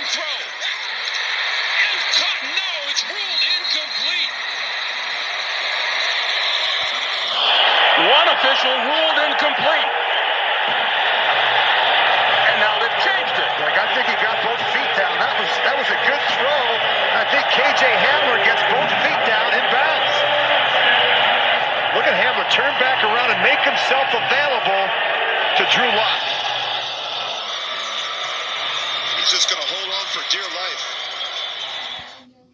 throw. And caught. No, it's ruled incomplete. One official ruled incomplete. And now they've changed it. I think he got both feet down. That was a good throw. I think KJ Hamler gets both feet down in bounds. Look at Hamler turn back around and make himself available to Drew Lock. He's just going to hold on for dear life.